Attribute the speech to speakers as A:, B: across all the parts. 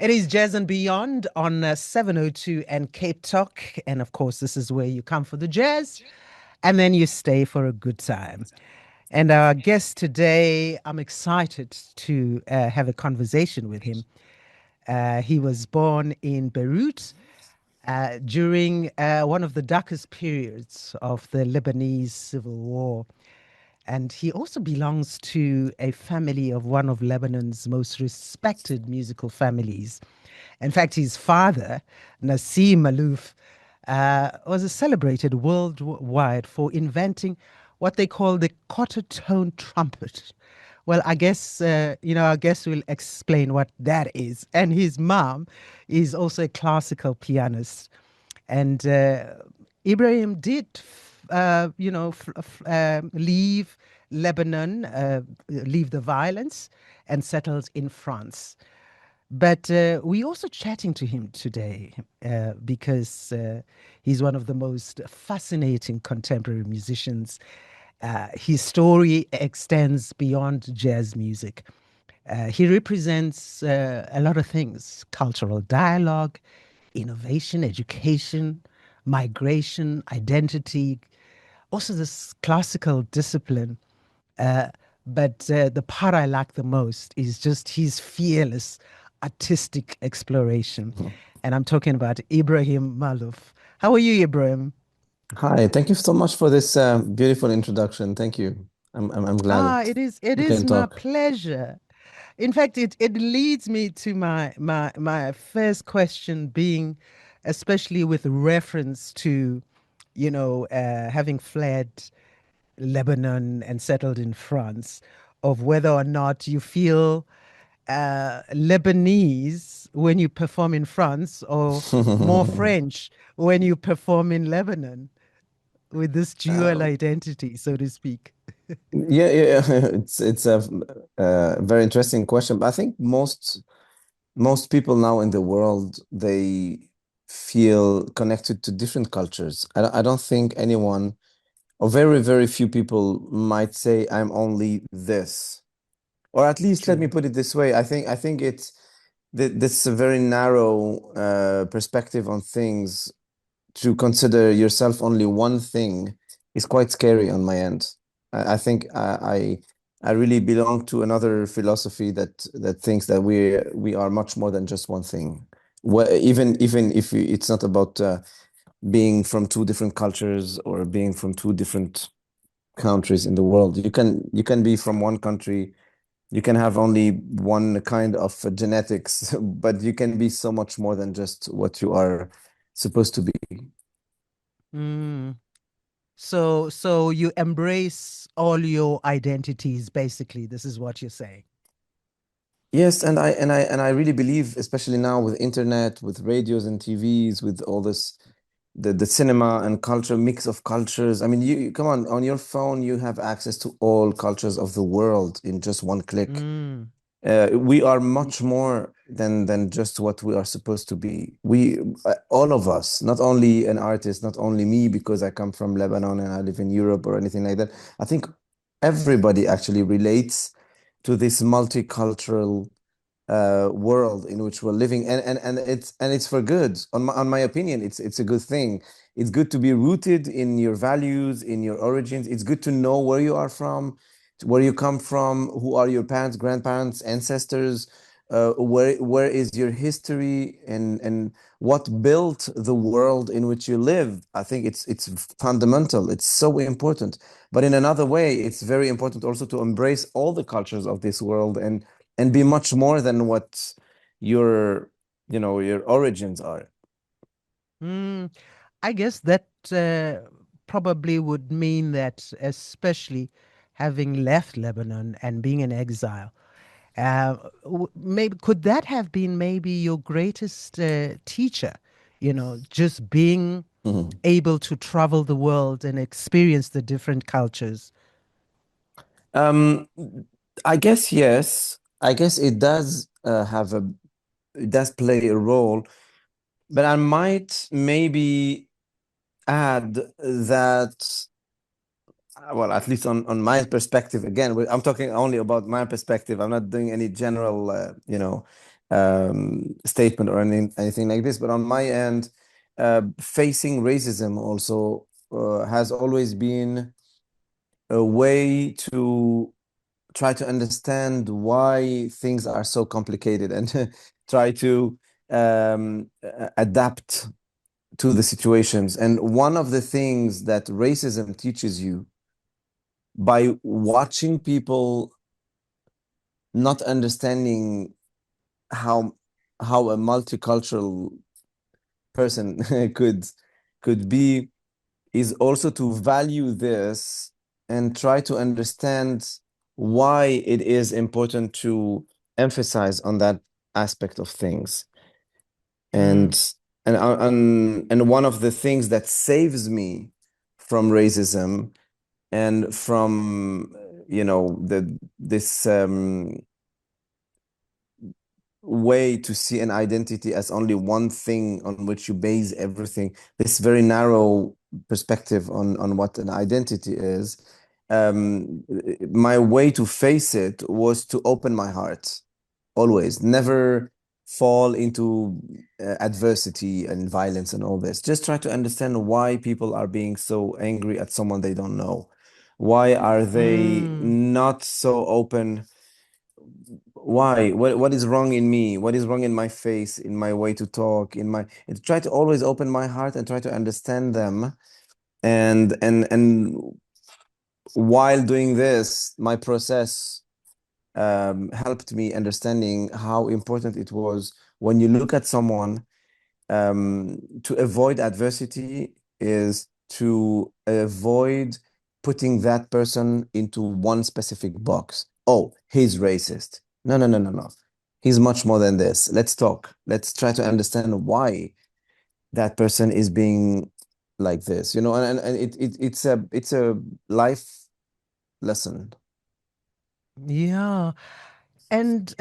A: It is Jazz and Beyond on 702 and Cape Talk. And of course, this is where you come for the jazz and then you stay for a good time. And our guest today, I'm excited to have a conversation with him. He was born in Beirut during one of the darkest periods of the Lebanese civil war. And he also belongs to a family of one of Lebanon's most respected musical families. In fact, his father, Nassim Maalouf, was celebrated worldwide for inventing what they call the quarter tone trumpet. Well, I guess we'll explain what that is. And his mom is also a classical pianist. And Ibrahim did, leave Lebanon, leave the violence, and settled in France. But we're also chatting to him today because he's one of the most fascinating contemporary musicians. His story extends beyond jazz music. He represents a lot of things: cultural dialogue, innovation, education, migration, identity, also this classical discipline. Uh, but the part I like the most is just his fearless artistic exploration.
B: Mhm.
A: And I'm talking about Ibrahim Maalouf. How are you, Ibrahim?
B: Hi, thank you so much for this beautiful introduction. Thank you. I'm glad
A: Ah,
B: that
A: it
B: we
A: is
B: can
A: my
B: talk.
A: pleasure. In fact, it leads me to my first question being, especially with reference to, having fled Lebanon and settled in France, of whether or not you feel Lebanese when you perform in France or more French when you perform in Lebanon with this dual
B: Um,
A: identity, so to speak.
B: yeah. It's a very interesting question, but I think most people now in the world they feel connected to different cultures. I don't think anyone or very few people might say I'm only this. Or at least let me
A: True.
B: put it this way. I think it's this is a very narrow perspective on things. To consider yourself only one thing is quite scary on my end. I think I really belong to another philosophy that thinks that we are much more than just one thing. Well, even if it's not about being from two different cultures or being from two different countries in the world. You can be from one country, you can have only one kind of genetics, but you can be so much more than just what you are supposed to be.
A: Mm. So you embrace all your identities, basically. This is what you're saying.
B: Yes, and I really believe, especially now with internet, with radios and TVs, with all this the cinema and culture, mix of cultures. I mean, come on your phone, you have access to all cultures of the world in just one click.
A: Mm.
B: We are much more than just what we are supposed to be. All of us, not only an artist, not only me, because I come from Lebanon and I live in Europe or anything like that. I think everybody actually relates to this multicultural world in which we're living, and it's for good. On my opinion, it's a good thing. It's good to be rooted in your values, in your origins. It's good to know where you are from, where you come from, who are your parents, grandparents, ancestors, where is your history, and what built the world in which you live. I think it's fundamental. It's so important. But in another way, it's very important also to embrace all the cultures of this world and be much more than what your your origins are.
A: Mm. I guess that probably would mean that, especially having left Lebanon and being in exile, maybe could that have been maybe your greatest teacher? Just being
B: Mhm.
A: able to travel the world and experience the different cultures.
B: Um, I guess yes. I guess it does it does play a role, but I might maybe add that, well, at least on my perspective, again, I'm talking only about my perspective. I'm not doing any general, statement or anything like this. But on my end, facing racism also has always been a way to try to understand why things are so complicated and try to adapt to the situations. And one of the things that racism teaches you by watching people not understanding how a multicultural person could be is also to value this and try to understand why it is important to emphasize on that aspect of things.
A: Mm.
B: And and one of the things that saves me from racism and from the this way to see an identity as only one thing on which you base everything, this very narrow perspective on what an identity is. My way to face it was to open my heart, always, never fall into adversity and violence and all this. Just try to understand why people are being so angry at someone they don't know. Why are they
A: Mm.
B: not so open? Why? What is wrong in me? What is wrong in my face, in my way to talk, in my and try to always open my heart and try to understand them. And while doing this, my process helped me understanding how important it was when you look at someone, to avoid adversity is to avoid putting that person into one specific box. Oh, he's racist. No, no, no, no, no. He's much more than this. Let's talk. Let's try to understand why that person is being like this, and it's a life lesson.
A: Yeah. And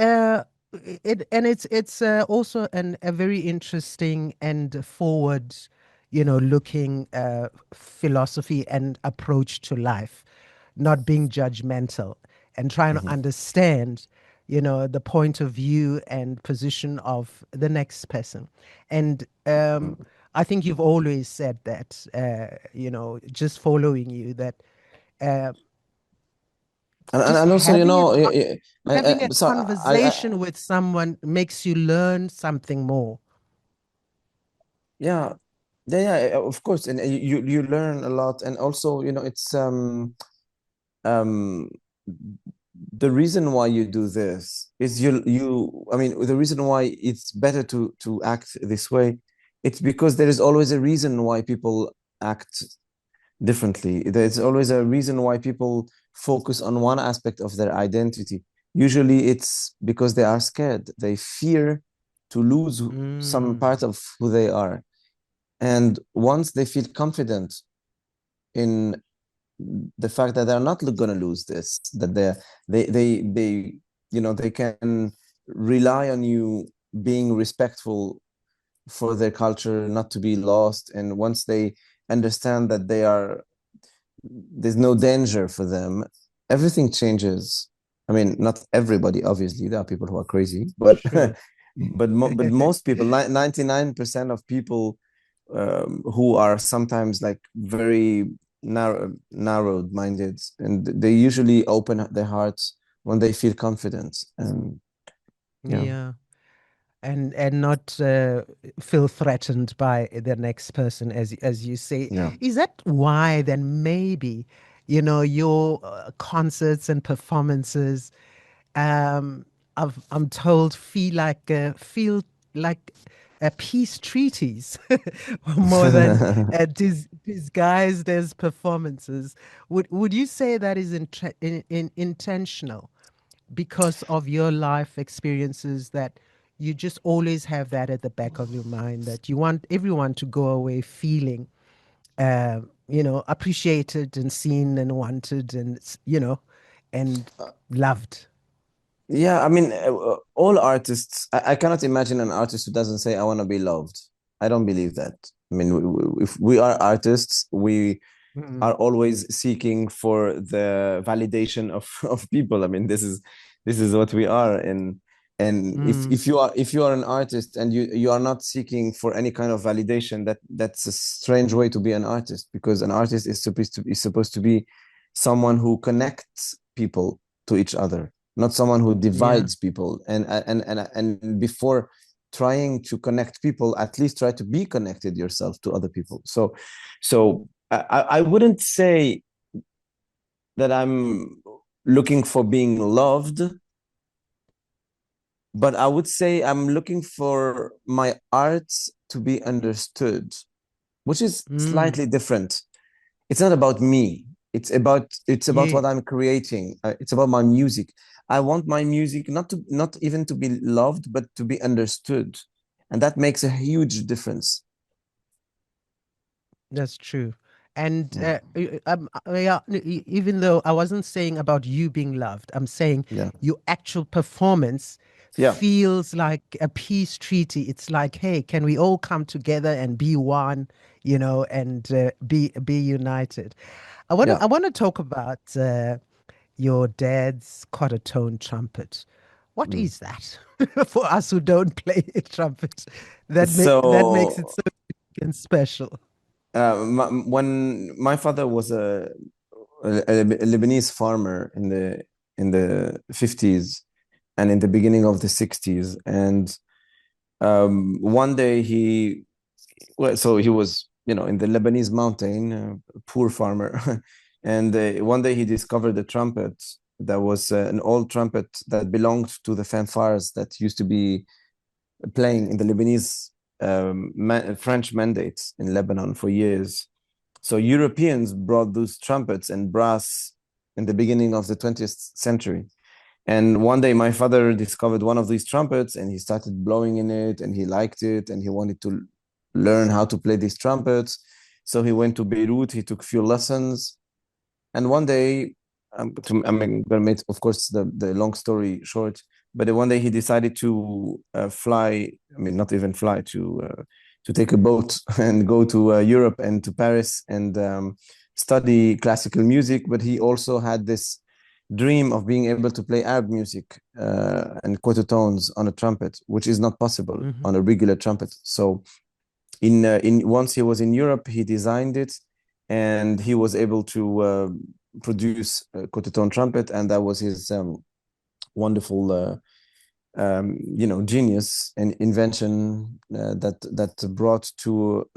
A: it's also a very interesting and forward, looking philosophy and approach to life, not being judgmental and trying to
B: Mhm.
A: understand, the point of view and position of the next person. And I think you've always said that, just following you, that uh, just
B: And also,
A: having a
B: so
A: conversation with someone makes you learn something more.
B: yeah, yeah, of course, and you learn a lot, and also, it's um the reason why you do this is I mean, the reason why it's better to act this way, it's because there is always a reason why people act differently. There's always a reason why people focus on one aspect of their identity. Usually, it's because they are scared. They fear to lose some
A: Mm,
B: part of who they are. And once they feel confident in the fact that they're not going to lose this, that they they can rely on you being respectful for their culture, not to be lost. And once they understand that there's no danger for them, everything changes. I mean, not everybody, obviously, there are people who are crazy, but
A: true.
B: but most people, 99% of people, who are sometimes like very narrowed minded, and they usually open their hearts when they feel confident. And yeah,
A: Yeah. And not feel threatened by the next person, as you say.
B: yeah.
A: Is that why then maybe, your concerts and performances, um, I'm told, feel like peace treaties more than disguised as performances. Would you say that is intentional because of your life experiences, that you just always have that at the back of your mind, that you want everyone to go away feeling appreciated and seen and wanted and and loved?
B: Yeah, I mean, all artists, I cannot imagine an artist who doesn't say, I want to be loved. I don't believe that. I mean, if we are artists, we
A: Mm.
B: are always seeking for the validation of, of people. I mean, this is what we are. And
A: Mm,
B: if you are an artist and you are not seeking for any kind of validation, that's a strange way to be an artist, because an artist is supposed to be someone who connects people to each other, not someone who
A: yeah,
B: divides people. And before trying to connect people, at least try to be connected yourself to other people. So I wouldn't say that I'm looking for being loved, but I would say I'm looking for my art to be understood, which is
A: mm,
B: slightly different. It's not about me. It's about
A: yeah,
B: what I'm creating. It's about my music. I want my music not even to be loved, but to be understood, and that makes a huge difference.
A: that's true. And
B: Mm.
A: yeah, even though I wasn't saying about you being loved, I'm saying
B: Yeah,
A: your actual performance
B: yeah,
A: feels like a peace treaty. It's like, hey, can we all come together and be one, and be united?
B: yeah.
A: I want to talk about your dad's quarter tone trumpet. What
B: Mm.
A: is that for us who don't play a trumpet? That makes it
B: So
A: so special.
B: when my father was a Lebanese farmer in the 50s and in the beginning of the 60s. And one day so he was, in the Lebanese mountain, poor farmer. And one day he discovered a trumpet that was an old trumpet that belonged to the fanfares that used to be playing in the Lebanese French mandates in Lebanon for years. So Europeans brought those trumpets and brass in the beginning of the 20th century. And one day my father discovered one of these trumpets and he started blowing in it and he liked it and he wanted to learn how to play these trumpets. So he went to Beirut, he took a few lessons. And one day, I'm going to make, of course, the long story short, but one day he decided to fly, I mean, not even fly, to take a boat and go to Europe and to Paris and study classical music. But he also had this dream of being able to play Arab music and quarter tones on a trumpet, which is not possible
A: Hmm.
B: on a regular trumpet. So in once he was in Europe, he designed it, and he was able to produce a quarter tone trumpet, and that was his wonderful, genius and invention that brought to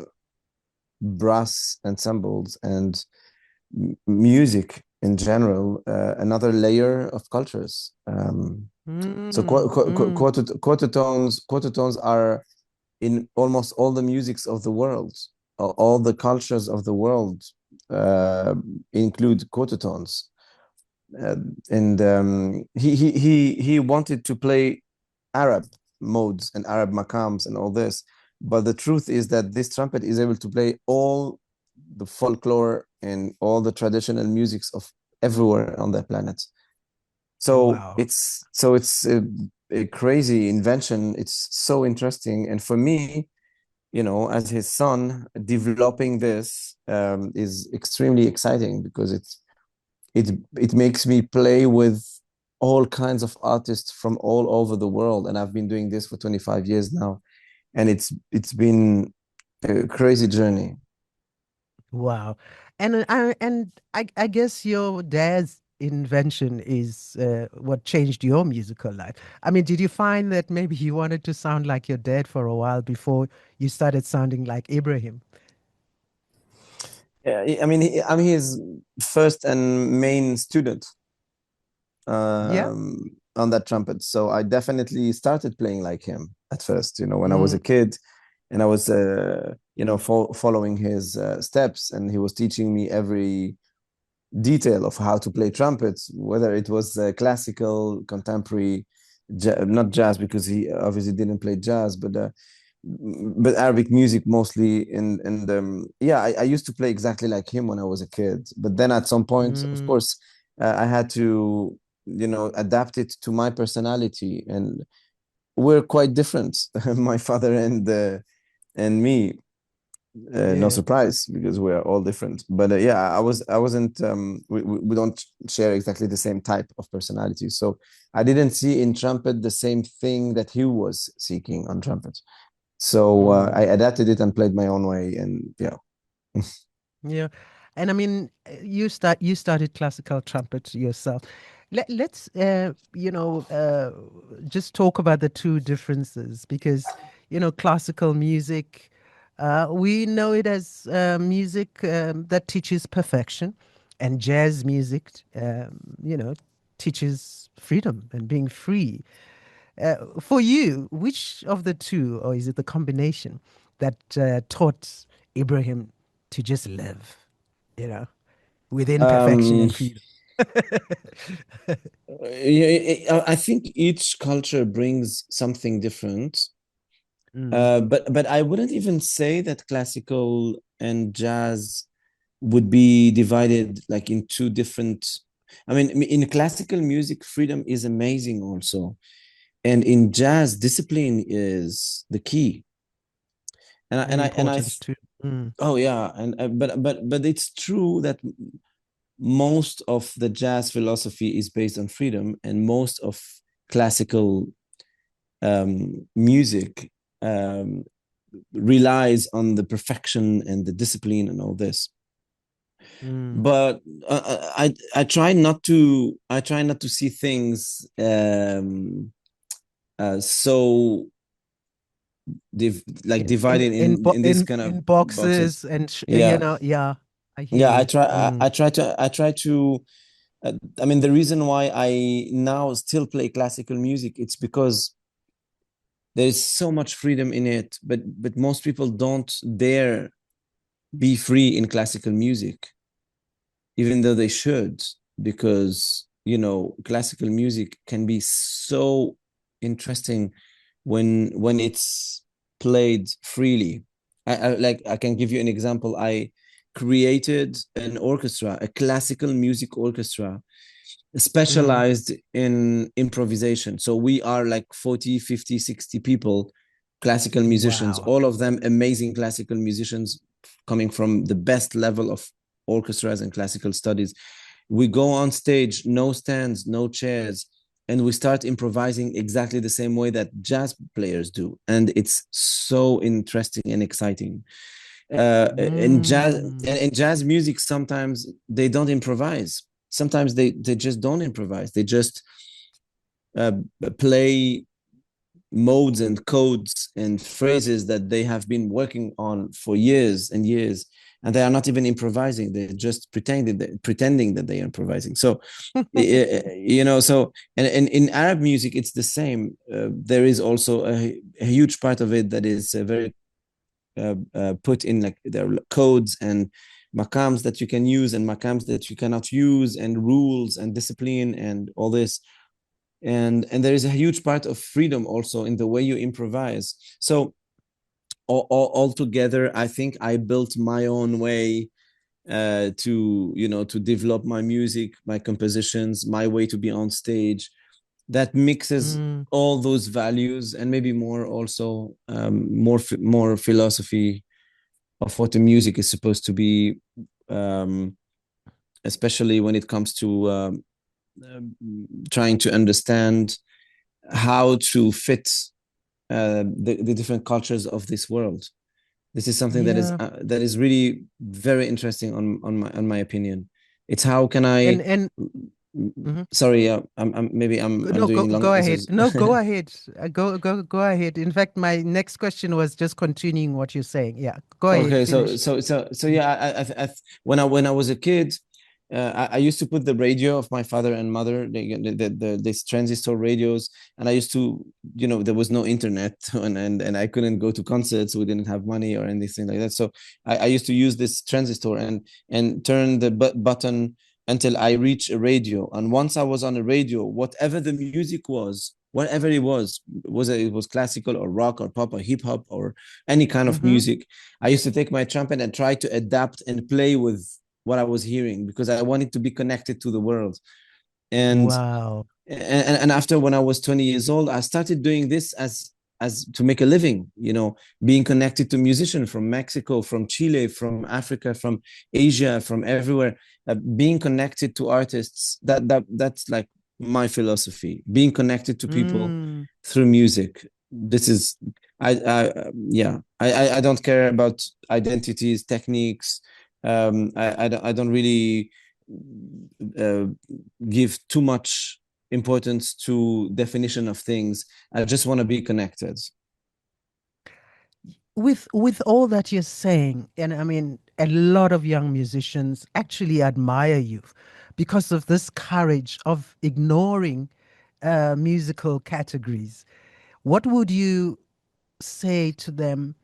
B: brass ensembles and music in general another layer of cultures. So
A: Mm, mm.
B: quarter tones are in almost all the musics of the world. All the cultures of the world uh, include quarter tones. Uh, and he wanted to play Arab modes and Arab maqams and all this. But the truth is that this trumpet is able to play all the folklore and all the traditional musics of everywhere on the planet.
A: Wow.
B: It's a crazy invention. It's so interesting. And for me, as his son, developing this is extremely exciting because it makes me play with all kinds of artists from all over the world, and I've been doing this for 25 years now, and it's been a crazy journey.
A: Wow. And I guess your dad's invention is what changed your musical life. I mean, did you find that maybe you wanted to sound like your dad for a while before you started sounding like Ibrahim?
B: Yeah, I'm his first and main student
A: Yeah.
B: on that trumpet. So I definitely started playing like him at first, when I was
A: Mm,
B: a kid, and I was, following his steps, and he was teaching me every detail of how to play trumpets, whether it was classical, contemporary, not jazz, because he obviously didn't play jazz, but Arabic music mostly. And yeah, I used to play exactly like him when I was a kid. But then at some point, of
A: mm,
B: course, I had to, adapt it to my personality, and we're quite different, my father and me. No
A: Yeah.
B: surprise because we're all different. But yeah, I wasn't. We don't share exactly the same type of personality. So I didn't see in trumpet the same thing that he was seeking on trumpet. So I
A: Mm.
B: adapted it and played my own way. And yeah.
A: Yeah. And I mean, you started classical trumpet yourself. Let's just talk about the two differences because classical music, we know it as music that teaches perfection, and jazz music, teaches freedom and being free. For you, which of the two, or is it the combination that taught Ibrahim to just live, you know, within perfection
B: Um,
A: and freedom?
B: I think each culture brings something different.
A: Mm,
B: But I wouldn't even say that classical and jazz would be divided like in two different. I mean, in classical music, freedom is amazing also, and in jazz, discipline is the key.
A: and
B: And
A: important too. Mm,
B: oh yeah, and but it's true that most of the jazz philosophy is based on freedom, and most of classical music um, relies on the perfection and the discipline and all this.
A: mm.
B: But I try not to see things so like divided in this kind of
A: In
B: boxes.
A: boxes and
B: Yeah,
A: yeah, I hear
B: yeah.
A: you. Mm,
B: I try to. I mean, the reason why I now still play classical music, it's because there is so much freedom in it, but most people don't dare be free in classical music, even though they should, because classical music can be so interesting when it's played freely. I can give you an example. I created an orchestra, a classical music orchestra
A: mm.
B: specialized in improvisation. So we are like 40, 50, 60 people, classical musicians,
A: Wow.
B: all of them amazing classical musicians coming from the best level of orchestras and classical studies. We go on stage, no stands, no chairs, and we start improvising exactly the same way that jazz players do. And it's so interesting and exciting. In jazz music, sometimes they don't improvise. Sometimes they just don't improvise. They just uh, play modes and codes and phrases that they have been working on for years and years, and they are not even improvising. They're just pretending that they are improvising. So so and in Arab music it's the same. There is also a huge part of it that is very put in, like there are codes and makams that you can use and makams that you cannot use, and rules and discipline and all this. And there is a huge part of freedom also in the way you improvise. So all together, I think I built my own way to develop my music, my compositions, my way to be on stage, that mixes
A: Mm,
B: all those values and maybe more also, more philosophy of what the music is supposed to be, um, especially when it comes to um, trying to understand how to fit the different cultures of this world. This is something
A: yeah.
B: that is really very interesting on my opinion. It's how can I.
A: And mhm.
B: Sorry, I'm
A: No,
B: doing long
A: go ahead.
B: answers.
A: No, go ahead. Go ahead. In fact, my next question was just continuing what you're saying. Yeah, go ahead.
B: Okay,
A: Finish.
B: so yeah, when I was a kid, I used to put the radio of my father and mother, these transistor radios, and I used to, there was no internet, and I couldn't go to concerts. We didn't have money or anything like that, so I used to use this transistor and turn the button until I reach a radio. And once I was on a radio, whatever the music was, whatever it was it was classical or rock or pop or hip hop or any kind of
A: Mm-hmm.
B: music, I used to take my trumpet and try to adapt and play with what I was hearing because I wanted to be connected to the world. And
A: Wow.
B: and after when I was 20 years old, I started doing this as as to make a living, being connected to musicians from Mexico, from Chile, from Africa, from Asia, from everywhere, being connected to artists. That's like my philosophy, being connected to people
A: Mm.
B: through music. This is yeah, I don't care about identities, techniques. I don't really uh, give too much importance to definition of things. I just want to be connected.
A: With all that you're saying, and I mean, a lot of young musicians actually admire you because of this courage of ignoring musical categories. What would you say to them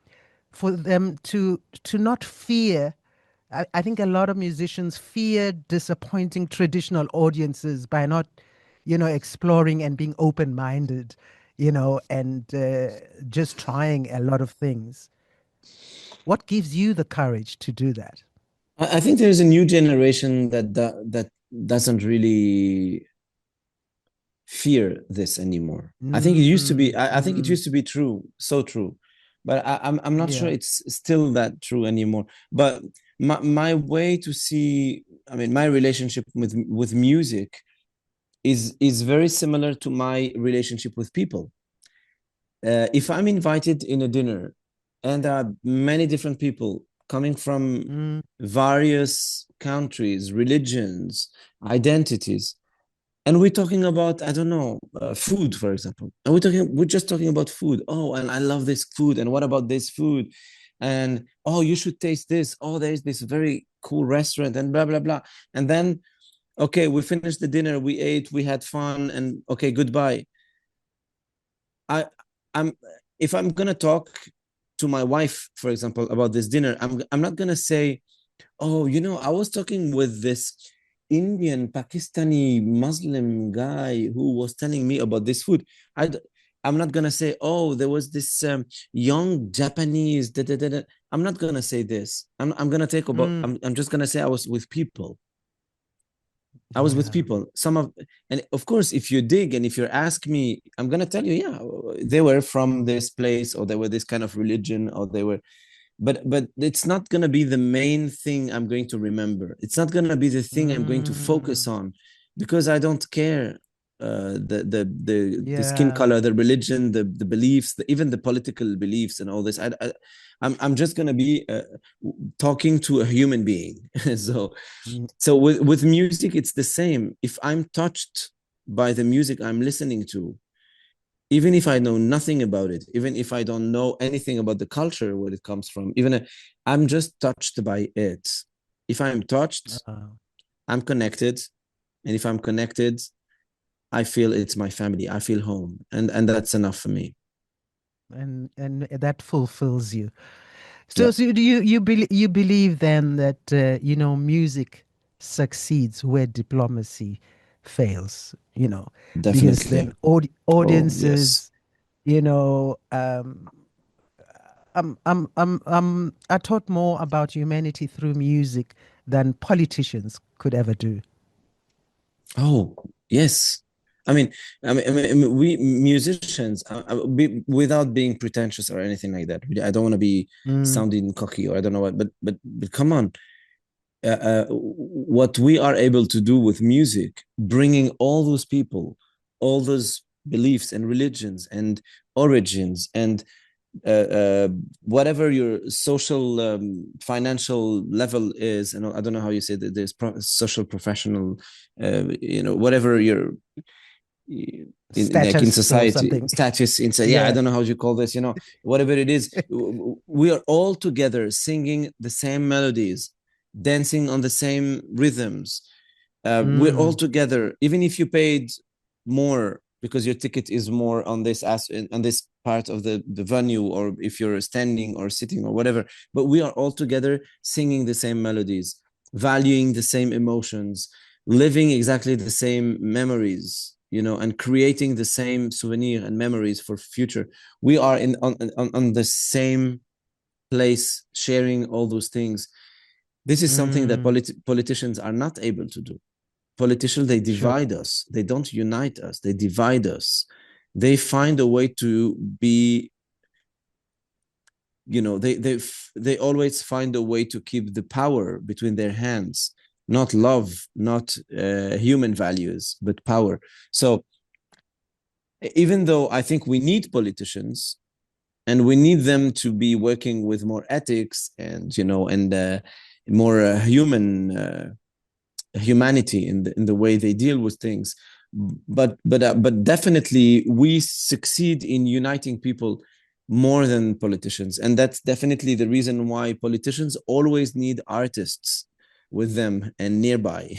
A: for them to not fear? I think a lot of musicians fear disappointing traditional audiences by not, exploring and being open-minded, and just trying a lot of things. What gives you the courage to do that?
B: I think there's a new generation that doesn't really fear this anymore. I think it used to be.
A: Mm,
B: I think it
A: mm,
B: used to be true, so true, but I'm not sure
A: yeah.
B: it's still that true anymore. But my way to see, I mean, my relationship with music is very similar to my relationship with people. If I'm invited in a dinner and there are many different people coming from
A: Mm,
B: various countries, religions, identities, and we're talking about, I don't know, food, for example, and we're just talking about food. Oh, and I love this food, and what about this food? And oh, you should taste this. Oh, there's this very cool restaurant, and blah blah blah. And then, okay, we finished the dinner, we ate, we had fun, and okay, goodbye. I I'm if I'm gonna talk to my wife, for example, about this dinner, I'm not gonna say, oh, I was talking with this Indian Pakistani Muslim guy who was telling me about this food. I I'm not gonna say, oh, there was this young Japanese. Da, da, da, da. I'm not gonna say this. I'm gonna take about.
A: mm,
B: I'm just gonna say I was with people. I was with
A: yeah.
B: people. And of course, if you dig and if you ask me, I'm gonna tell you, yeah, they were from this place, or they were this kind of religion, or they were. But it's not gonna be the main thing I'm going to remember. It's not gonna be the thing I'm going to focus
A: Mm,
B: on, because I don't care. The skin
A: yeah.
B: color, the religion, the beliefs, even the political beliefs, and all this. I'm just gonna be talking to a human being. so
A: Mm,
B: so with music, it's the same. If I'm touched by the music I'm listening to, even if I know nothing about it, even if I don't know anything about the culture where it comes from, I'm just touched by it. If I'm touched,
A: uh,
B: I'm connected. And if I'm connected, I feel it's my family. I feel home. And that's enough for me.
A: and that fulfills you.
B: Yeah,
A: So do you believe then that music succeeds where diplomacy fails? Because then
B: definitely. Oh, yes.
A: audiences, you know, I taught more about humanity through music than politicians could ever do.
B: Oh, yes. I mean, we musicians, without being pretentious or anything like that. Really, I don't want to be
A: Mm,
B: sounding cocky, or I don't know what, but come on, what we are able to do with music, bringing all those people, all those beliefs and religions and origins, and whatever your social, financial level is, and I don't know how you say that, there's social, professional, whatever your like in
A: status or
B: society
A: something.
B: status inside, yeah, I
A: Yeah.
B: don't know how you call this, whatever it is. We are all together singing the same melodies, dancing on the same rhythms. We're all
A: Mm,
B: together, even if you paid more because your ticket is more on this on this part of the venue, or if you're standing or sitting or whatever. But we are all together singing the same melodies, valuing the same emotions, living exactly the same memories, and creating the same souvenir and memories for future. We are on the same place, sharing all those things. This is something that
A: mm,
B: politicians are not able to do. Politicians, they
A: sure.
B: divide us. They don't unite us. They divide us. they find a way to be, they always find a way to keep the power between their hands, not love, not human values, but power. So even though I think we need politicians, and we need them to be working with more ethics and more humanity in the way they deal with things, but definitely we succeed in uniting people more than politicians, and that's definitely the reason why politicians always need artists with them and nearby,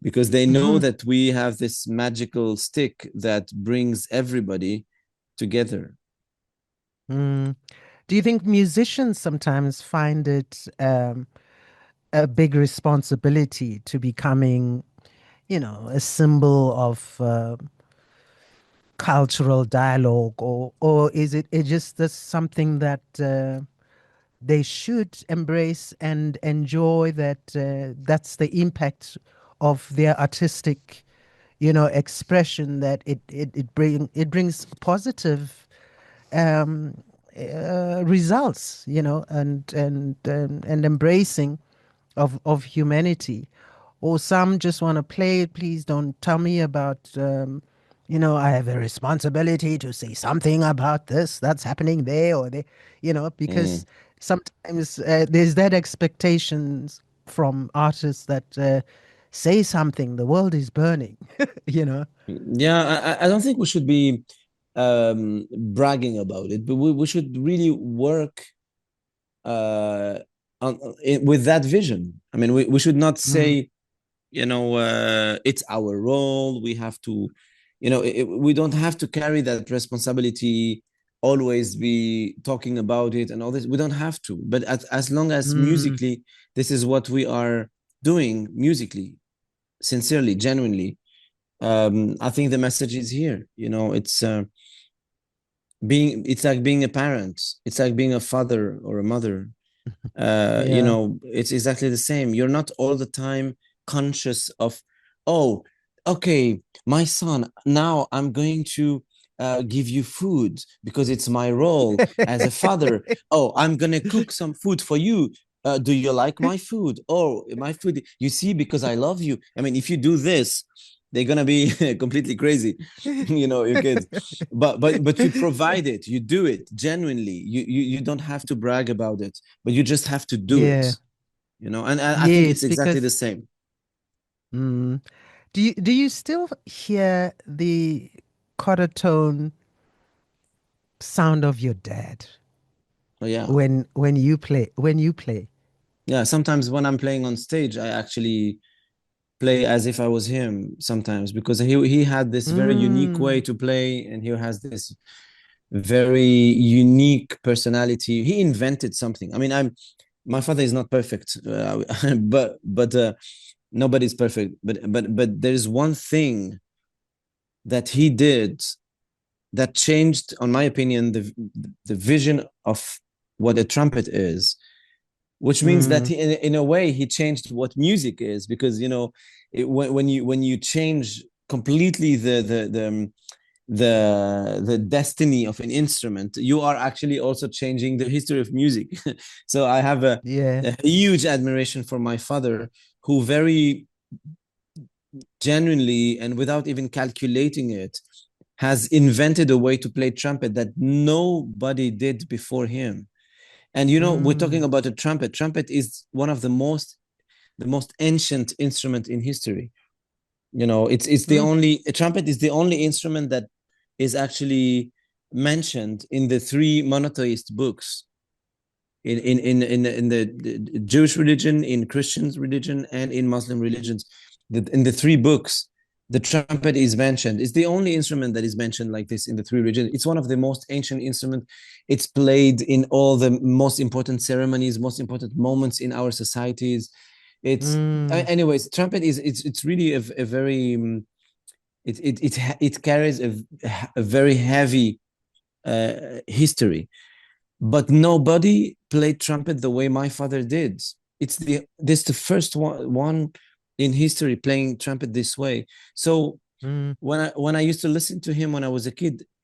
B: because they know
A: Mhm.
B: that we have this magical stick that brings everybody together.
A: Mm. Do you think musicians sometimes find it a big responsibility to becoming, a symbol of cultural dialogue, or is it just this something that they should embrace and enjoy, that that's the impact of their artistic, expression, that it brings positive um, results, and embracing of humanity. Or some just want to play it. Please don't tell me about, I have a responsibility to say something about this that's happening there or there, because
B: Mm.
A: sometimes there's that expectations from artists that say something, the world is burning, you know.
B: Yeah, I don't think we should be bragging about it, but we should really work uh, with that vision. I mean, we should not
A: Mm,
B: say, it's our role. We have to, we don't have to carry that responsibility, always be talking about it and all this. We don't have to. But as long as
A: mm,
B: musically, this is what we are doing musically, sincerely, genuinely. I think the message is here. It's like being a parent. It's like being a father or a mother.
A: yeah.
B: It's exactly the same. You're not all the time conscious of, oh, okay, my son, now I'm going to give you food because it's my role as a father. Oh, I'm going to cook some food for you. Do you like my food? Oh, my food. You see, because I love you. I mean, if you do this, they're gonna be completely crazy, your kids. But you provide it, you do it genuinely. You don't have to brag about it, but you just have to do it.
A: Yeah.
B: And I think it's
A: Yes,
B: exactly the
A: because
B: same.
A: mm, do you still hear the quarter tone sound of your dad
B: Oh, yeah.
A: when you play?
B: Yeah, sometimes when I'm playing on stage, I actually play as if I was him sometimes, because he had this very unique way
A: Mm,
B: to play, and he has this very unique personality. He invented something. I mean, my father is not perfect, but nobody's perfect. But there's one thing that he did that changed, on my opinion, the vision of what a trumpet is, which means that
A: mm,
B: in a way he changed what music is, because when you change completely the destiny of an instrument, you are actually also changing the history of music. So I have
A: yeah.
B: a huge admiration for my father, who very genuinely and without even calculating it has invented a way to play trumpet that nobody did before him. And we're talking
A: Mm,
B: about a trumpet. Trumpet is one of the most ancient instrument in history. It's the
A: mm,
B: only a trumpet is the only instrument that is actually mentioned in the three monotheist books, in the Jewish religion, in Christian religion, and in Muslim religions. In the three books, the trumpet is mentioned. It's the only instrument that is mentioned like this in the three religions. It's one of the most ancient instruments. It's played in all the most important ceremonies, most important moments in our societies. It's
A: mm,
B: anyways, trumpet is it's really a very it carries a very heavy history, but nobody played trumpet the way my father did. This the first one in history playing trumpet this way. So
A: mm,
B: when I used to listen to him when I was a kid,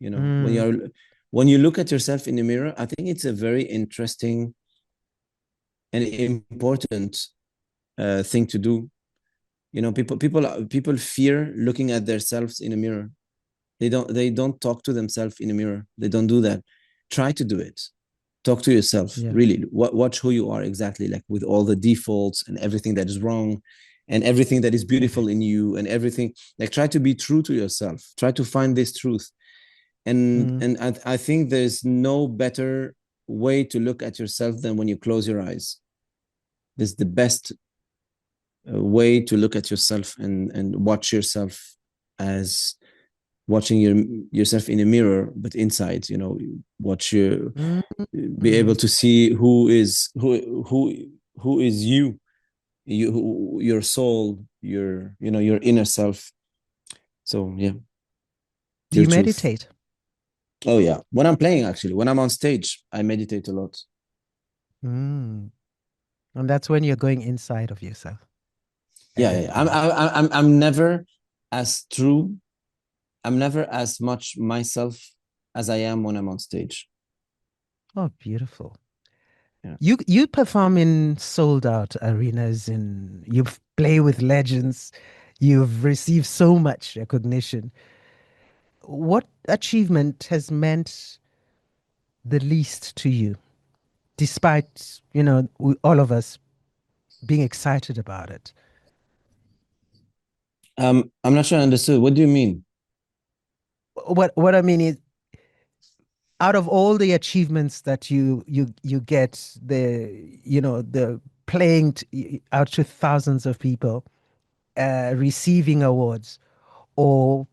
B: You know,
A: Mm,
B: when you look at yourself in the mirror, I think it's a very interesting and important thing to do. You know, people fear looking at themselves in a mirror. They don't talk to themselves in a mirror. They don't do that. Try to do it. Talk to yourself.
A: yeah.
B: Really, watch who you are exactly, like with all the defaults and everything that is wrong, and everything that is beautiful in you, and everything. Like try to be true to yourself. Try to find this truth. And
A: Mm,
B: and I think there's no better way to look at yourself than when you close your eyes. This is the best way to look at yourself and watch yourself as watching yourself in a mirror, but inside. You know, watch you
A: mm,
B: be able
A: mm.
B: to see who is your soul, your inner self. So yeah,
A: Do
B: your
A: you
B: truth.
A: meditate?
B: Oh yeah, when I'm playing, actually, when I'm on stage, I meditate a lot.
A: Mm. And that's when you're going inside of yourself
B: Yeah,
A: at
B: yeah,
A: that
B: yeah. I'm
A: point.
B: I'm never as true. I'm never as much myself as I am when I'm on stage.
A: Oh, beautiful.
B: Yeah.
A: You perform in sold out arenas and you play with legends. You've received so much recognition. What achievement has meant the least to you, despite, all of us being excited about it?
B: I'm not sure I understood. What do you mean?
A: What I mean is, out of all the achievements that you get, the playing out to thousands of people, receiving awards, or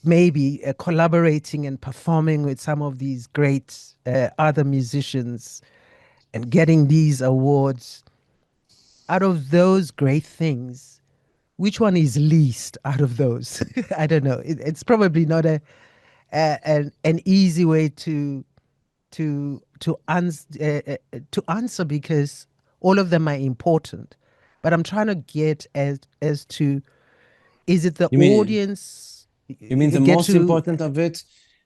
A: maybe collaborating and performing with some of these great other musicians and getting these awards. Out of those great things, which one is least out of those? I don't know. It's probably not an easy way to answer, because all of them are important. But I'm trying to get as to, is it the
B: You mean
A: audience
B: you mean the
A: get
B: most
A: to?
B: important of it?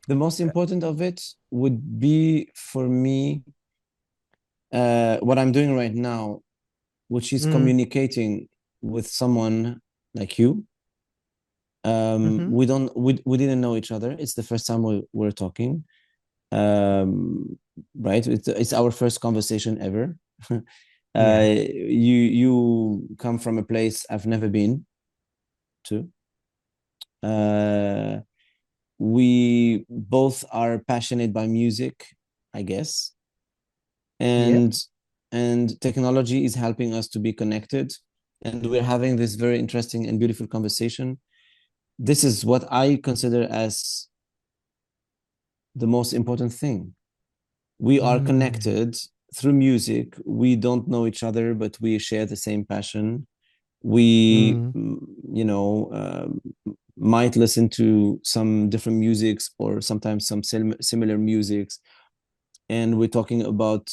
B: The most important of it would be for me what I'm doing right now, which is
A: Mm,
B: communicating with someone like you.
A: mm-hmm.
B: We didn't know each other. It's the first time we're talking. Right? It's our first conversation ever.
A: Yeah.
B: You come from a place I've never been to. Uh, we both are passionate by music, I guess,
A: Yep.
B: and technology is helping us to be connected, and we're having this very interesting and beautiful conversation. This is what I consider as the most important thing. We are
A: Mm,
B: connected through music. We don't know each other, but we share the same passion. We
A: mm,
B: you know might listen to some different musics or sometimes some similar musics, and we're talking about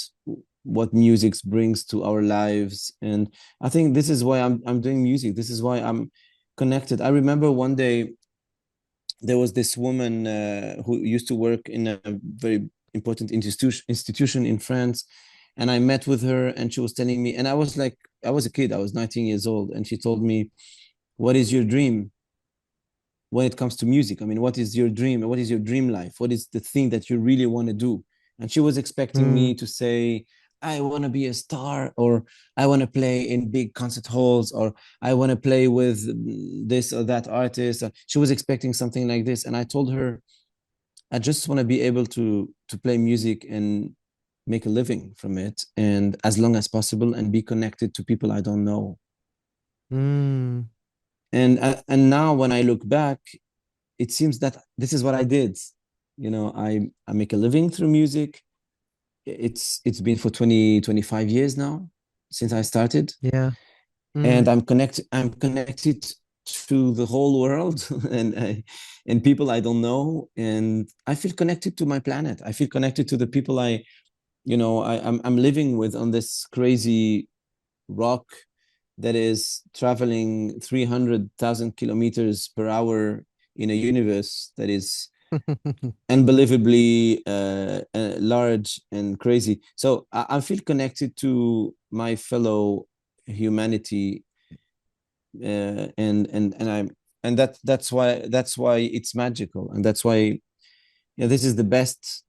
B: what music brings to our lives. And I think this is why I'm doing music. This is why I'm connected. I remember one day there was this woman who used to work in a very important institution in France, and I met with her, and she was telling me, and I was like, I was a kid, I was 19 years old, and she told me, what is your dream when it comes to music? I mean, what is your dream? What is your dream life? What is the thing that you really want to do? And she was expecting
A: mm,
B: me to say, I want to be a star, or I want to play in big concert halls, or I want to play with this or that artist. She was expecting something like this. And I told her, I just want to be able to play music and make a living from it, and as long as possible, and be connected to people I don't know.
A: mm.
B: And now when I look back, it seems that this is what I did. You know, I make a living through music. It's been for 20-25 years now since I started,
A: Yeah.
B: and
A: Mm,
B: I'm connected to the whole world and people I don't know, and I feel connected to my planet. I feel connected to the people I'm living with on this crazy rock that is traveling 300,000 kilometers per hour in a universe that is unbelievably large and crazy. So I feel connected to my fellow humanity, and I'm and that's why it's magical, and that's why, yeah, this is the best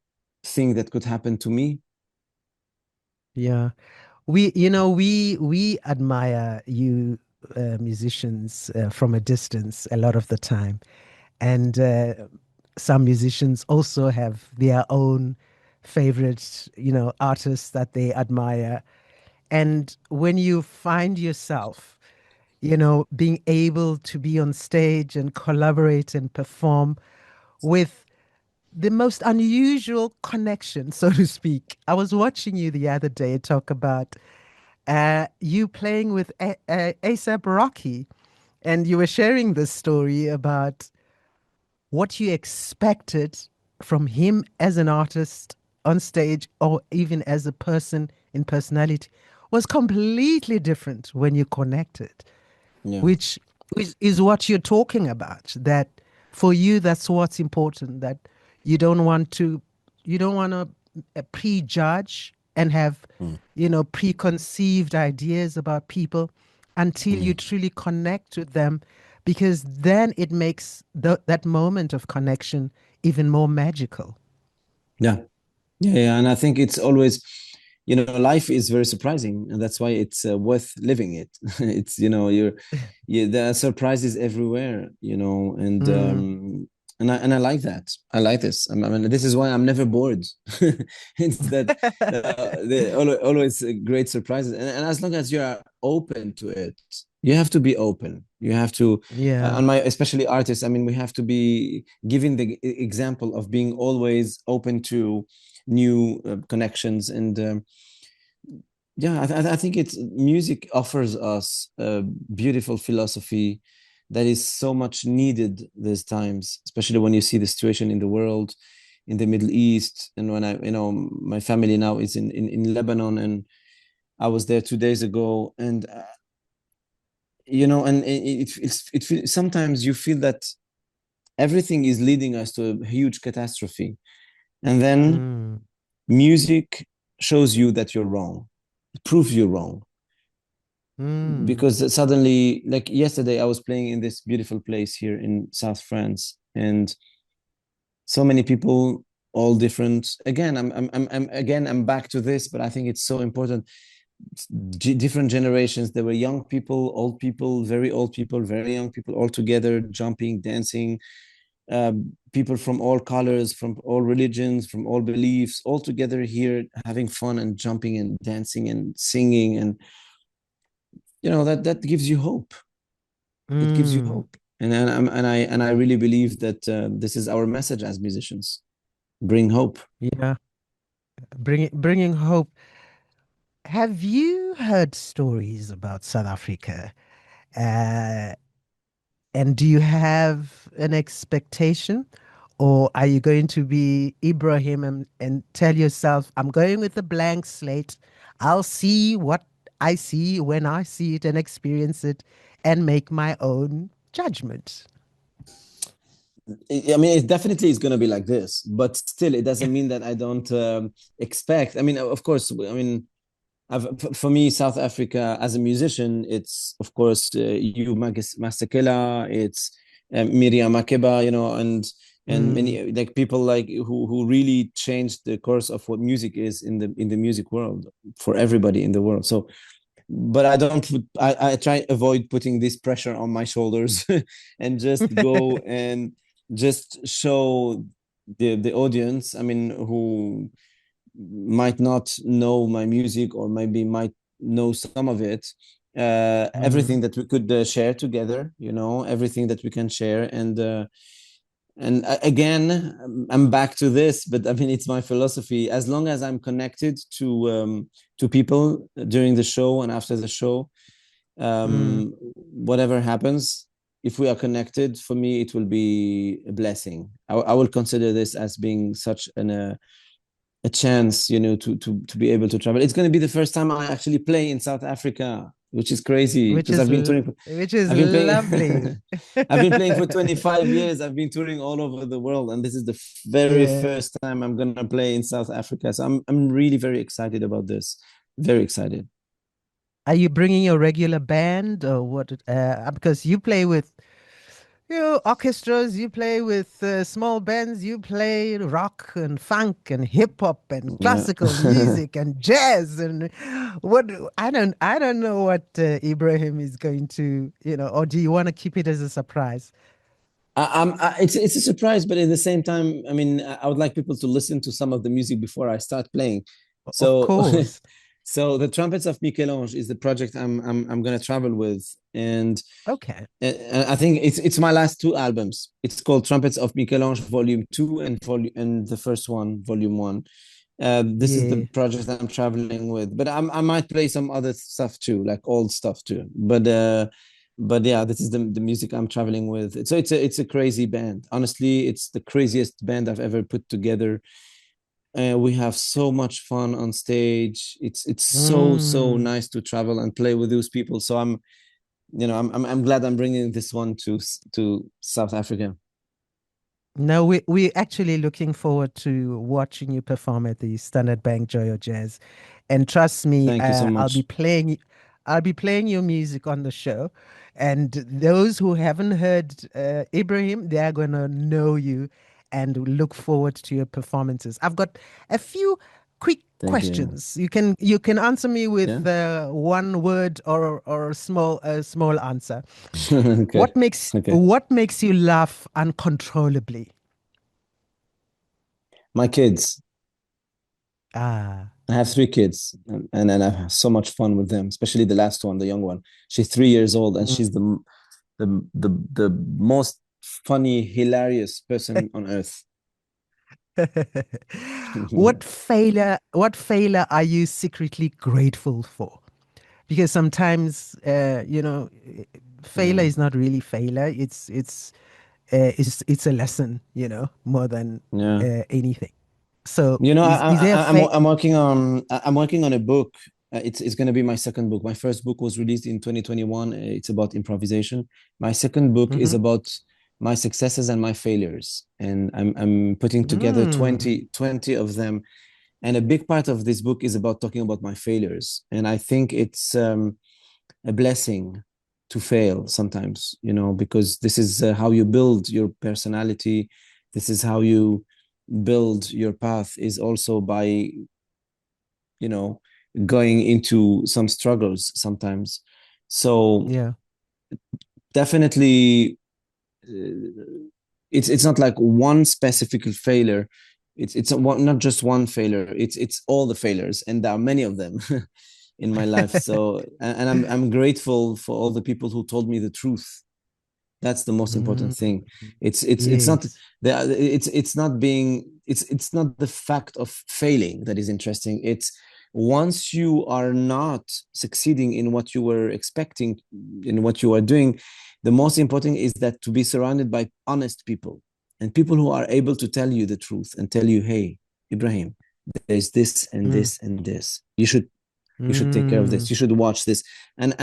B: thing that could happen to me.
A: Yeah. We admire you musicians from a distance a lot of the time. And some musicians also have their own favorite, artists that they admire. And when you find yourself, being able to be on stage and collaborate and perform with the most unusual connection, so to speak. I was watching you the other day talk about you playing with ASAP Rocky, and you were sharing this story about what you expected from him as an artist on stage or even as a person in personality was completely different when you connected,
B: Yeah.
A: which is what you're talking about. That for you, that's what's important. That you don't want to, you don't want to prejudge and have,
B: Mm,
A: preconceived ideas about people until you
B: mm.
A: truly connect with them, because then it makes that moment of connection even more magical.
B: Yeah. Yeah, and I think it's always, life is very surprising, and that's why it's worth living it. It's, there are surprises everywhere,
A: Mm,
B: and I like that. I like this. I mean, this is why I'm never bored. It's that always great surprises, and as long as you are open to it, you have to be open. You have to,
A: yeah.
B: on my especially artists. I mean, we have to be giving the example of being always open to new connections, and yeah, I think it's music offers us a beautiful philosophy that is so much needed these times, especially when you see the situation in the world, in the Middle East. And when my family now is in Lebanon, and I was there 2 days ago, and and sometimes you feel that everything is leading us to a huge catastrophe, and then
A: Mm,
B: music shows you that you're wrong. It proves you wrong,
A: mm,
B: because suddenly, like yesterday, I was playing in this beautiful place here in South France, and so many people, all different. Again, I'm back to this, but I think it's so important. Different generations. There were young people, old people, very old people, very young people, all together, jumping, dancing. People from all colors, from all religions, from all beliefs, all together here, having fun and jumping and dancing and singing, and that gives you hope. It gives you
A: mm.
B: hope, and I really believe that this is our message as musicians: bring hope.
A: Yeah. Bringing hope. Have you heard stories about South Africa? Uh, and do you have an expectation? Or are you going to be Ibrahim and tell yourself, I'm going with a blank slate. I'll see what I see when I see it and experience it and make my own judgment?
B: I mean, it definitely is going to be like this, but still, it doesn't mean that I don't expect. I mean, of course, I mean, for me, South Africa as a musician, it's of course you Masekela, it's Miriam Makeba, and
A: Mm,
B: many like people like who really changed the course of what music is in the music world for everybody in the world. So, but I don't put, I try avoid putting this pressure on my shoulders, and just go and just show the audience. I mean, who might not know my music, or maybe might know some of it,
A: mm,
B: everything that we could share together, everything that we can share, and again, I'm back to this, but I mean, it's my philosophy. As long as I'm connected to people during the show and after the show,
A: mm,
B: whatever happens, if we are connected, for me, it will be a blessing. I will consider this as being such a chance, to be able to travel. It's going to be the first time I actually play in South Africa. which is crazy
A: which
B: because
A: is which is
B: I've been playing
A: lovely.
B: I've been playing for 25 years. I've been touring all over the world, and this is the very
A: Yeah.
B: first time I'm gonna play in South Africa. So I'm really very excited about this. Very excited.
A: Are you bringing your regular band or what? Because you play with orchestras, you play with small bands, you play rock and funk and hip hop and
B: Yeah.
A: classical music and jazz and what I don't know what Ibrahim is going to, or do you want to keep it as a surprise?
B: it's a surprise, but at the same time, I mean, I would like people to listen to some of the music before I start playing.
A: Of
B: So,
A: course.
B: so the Trumpets of Michel-Ange is the project I'm gonna travel with, and
A: Okay.
B: I think it's my last two albums. It's called Trumpets of Michel-Ange Volume Two and the first one, Volume One. This is the
A: Yeah.
B: project I'm traveling with, but I might play some other stuff too, like old stuff too. But yeah, this is the music I'm traveling with. So it's a crazy band. Honestly, it's the craziest band I've ever put together. We have so much fun on stage. It's so
A: Mm.
B: nice to travel and play with those people. So I'm glad I'm bringing this one to South Africa.
A: No, we're actually looking forward to watching you perform at the Standard Bank Joyo Jazz. And trust me,
B: Thank you so much.
A: I'll be playing your music on the show. And those who haven't heard Ibrahim, they are gonna know you and look forward to your performances. I've got a few quick
B: Thank you.
A: questions. You can answer me
B: Yeah.
A: with one word or a small answer.
B: Okay. Okay.
A: What makes you laugh uncontrollably?
B: My kids.
A: Ah.
B: I have three kids, and I have so much fun with them, especially the last one, the young one. She's 3 years old, and
A: Mm.
B: she's the most funny, hilarious person on earth.
A: What failure are you secretly grateful for? Because sometimes failure
B: Yeah.
A: is not really failure. It's a lesson, more than
B: Yeah.
A: anything. So
B: You know,
A: is there a
B: I'm working on a book. It's going to be my second book. My first book was released in 2021. It's about improvisation. My second book is
A: Mhm.
B: about my successes and my failures, and I'm putting together
A: Mm,
B: 20 of them. And a big part of this book is about talking about my failures. And I think it's a blessing to fail sometimes, because this is how you build your personality. This is how you build your path, is also by, you know, going into some struggles sometimes. So
A: yeah.
B: definitely, it's not like one specific failure. Not just one failure. It's all the failures, and there are many of them in my life. So, and I'm grateful for all the people who told me the truth. That's the most important
A: Mm,
B: thing. It's not
A: yes.
B: it's not being it's not the fact of failing that is interesting. It's once you are not succeeding in what you were expecting, in what you are doing, the most important is that to be surrounded by honest people, and people who are able to tell you the truth and tell you, hey, Ibrahim, there's this and
A: Mm,
B: this and this. You should take care of this.
A: mm,
B: You should watch this. And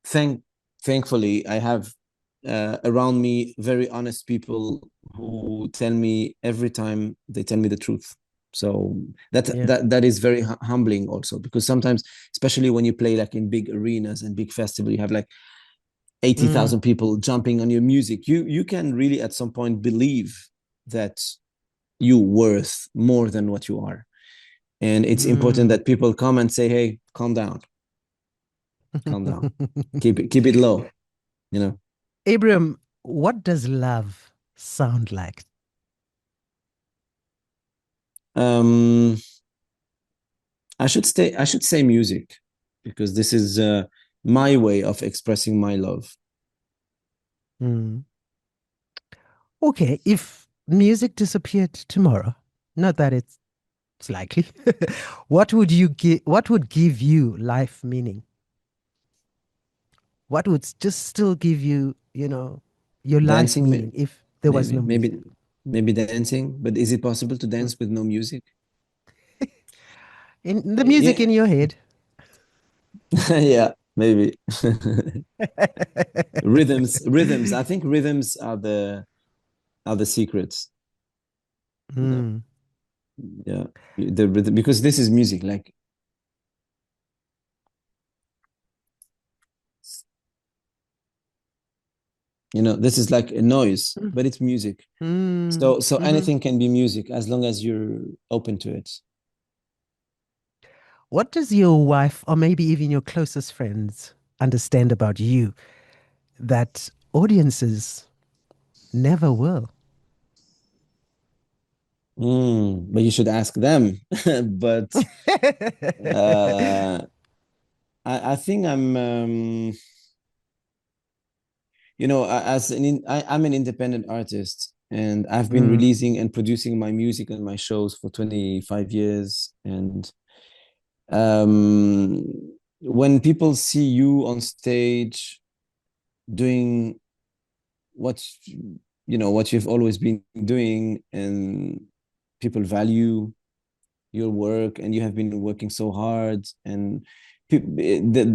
B: thank thankfully I have around me very honest people who tell me every time, they tell me the truth. So
A: yeah.
B: that is very humbling also, because sometimes, especially when you play like in big arenas and big festival, you have like
A: Mm,
B: 80,000 people jumping on your music. You can really at some point believe that you worth more than what you are, and it's important
A: mm.
B: that people come and say, hey, calm down, calm down, keep it low, you know.
A: Abraham, what does love sound like?
B: Um, I should say music, because this is my way of expressing my love.
A: Mm. Okay, if music disappeared tomorrow, not that it's likely, what would give you life meaning? What would just still give you, your life
B: Dancing,
A: meaning if there was
B: maybe,
A: no music?
B: maybe dancing. But is it possible to
A: Mm.
B: dance with no music?
A: In the music
B: Yeah,
A: in your head.
B: Yeah, maybe. Rhythms. I think rhythms are the secrets. You know,
A: Mm.
B: yeah, the rhythm, because this is music. Like, this is like a noise, but it's music.
A: Mm.
B: So
A: Mhm.
B: anything can be music as long as you're open to it.
A: What does your wife, or maybe even your closest friends, understand about you that audiences never will?
B: But you should ask them. But uh, I think I'm an independent artist, and I've been
A: Mm.
B: releasing and producing my music and my shows for 25 years. And um, when people see you on stage doing what what you've always been doing, and people value your work, and you have been working so hard, and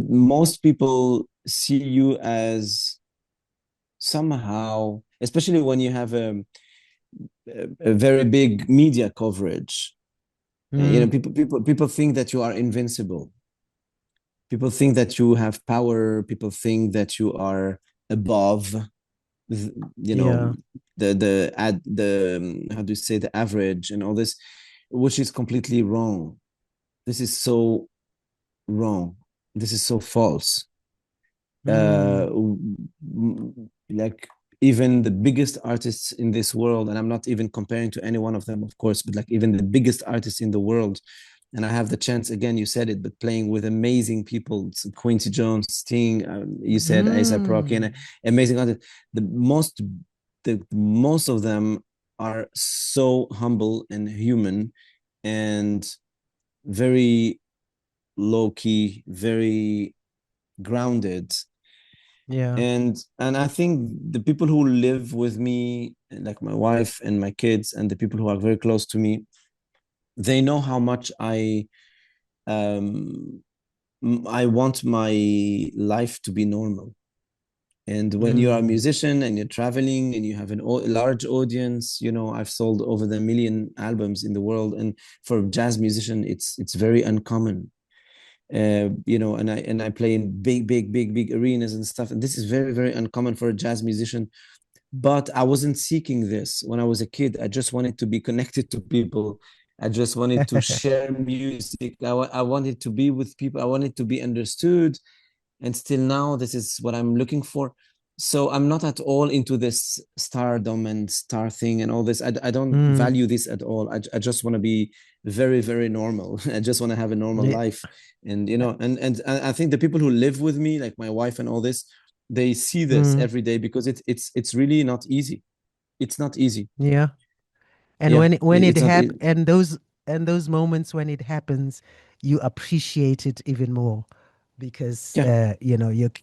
B: most people see you as somehow, especially when you have a very big media coverage.
A: Mm.
B: People think that you are invincible. People think that you have power. People think that you are above, you know,
A: Yeah.
B: the how do you say, the average and all this, which is completely wrong. This is so wrong. This is so false.
A: Mm.
B: Like, even the biggest artists in this world, and I'm not even comparing to any one of them, of course, but like even the biggest artists in the world, and I have the chance, again, you said it, but playing with amazing people, Quincy Jones, Sting, you said A$AP Rocky, and
A: Mm.
B: amazing artists. The most of them are so humble and human, and very low key, very grounded.
A: Yeah.
B: And I think the people who live with me, like my wife and my kids, and the people who are very close to me, they know how much um I want my life to be normal. And when you are a
A: Mm.
B: musician and you're traveling and you have a large audience, I've sold over the million albums in the world, and for a jazz musician, it's very uncommon. And I play in big, big, big, big arenas and stuff, and this is very, very uncommon for a jazz musician. But I wasn't seeking this when I was a kid. I just wanted to be connected to people. I just wanted to share music. I wanted to be with people. I wanted to be understood. And still now, this is what I'm looking for. So I'm not at all into this stardom and star thing and all this. I don't
A: Mm.
B: value this at all. I just want to be very, very normal. I just want to have a normal
A: Yeah.
B: life. And and I think the people who live with me, like my wife and all this, they see this
A: Mm.
B: every day, because it's really not easy. It's not easy.
A: Yeah. And
B: Yeah,
A: when it
B: it's not.
A: happens, and those moments when it happens, you appreciate it even more because
B: Yeah.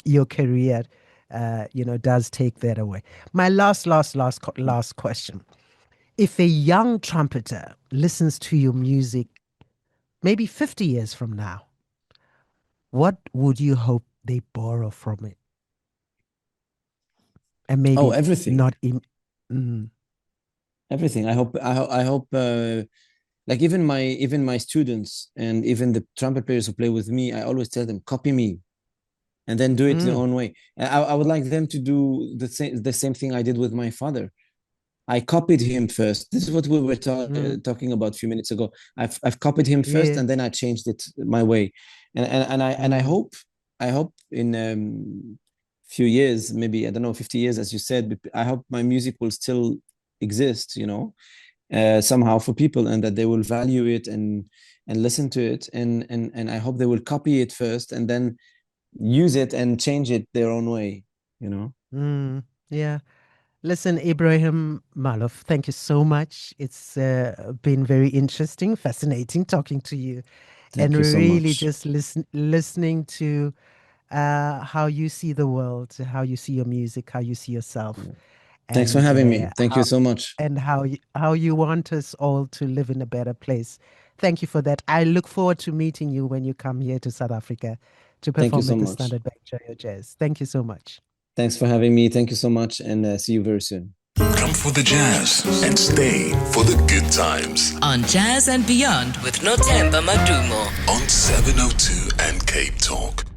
A: your career does take that away. My last question. If a young trumpeter listens to your music maybe 50 years from now, what would you hope they borrow from it? And
B: Oh,
A: maybe
B: everything,
A: not in. Mm.
B: everything. I hope. Like, even my students and even the trumpet players who play with me, I always tell them, copy me and then do it their
A: Mm.
B: own way. I would like them to do the same thing I did with my father. I copied him first. This is what we were
A: Mm.
B: talking about a few minutes ago. I've copied him first,
A: Yeah.
B: and then I changed it my way. And I
A: Mm.
B: hope in few years, maybe, I don't know, 50 years, as you said, but I hope my music will still exist, somehow, for people, and that they will value it and listen to it, and I hope they will copy it first and then use it and change it their own way.
A: Mm. Yeah. Listen, Ibrahim Maalouf, thank you so much. It's been very interesting, fascinating talking to you, and
B: Thank you so
A: really
B: much.
A: just listening to how you see the world, how you see your music, how you see yourself,
B: Thanks for
A: and
B: having me. Thank you so much.
A: how you want us all to live in a better place. Thank you for that. I look forward to meeting you when you come here to South Africa. to
B: Thank you
A: perform
B: so
A: at the
B: much.
A: Standard Bank Jayo Jazz. Thank you so much.
B: Thanks for having me. Thank you so much, and see you very soon.
C: Come for the jazz and stay for the good times.
D: On Jazz and Beyond with Nothemba Madumo.
C: On 702 and Cape Talk.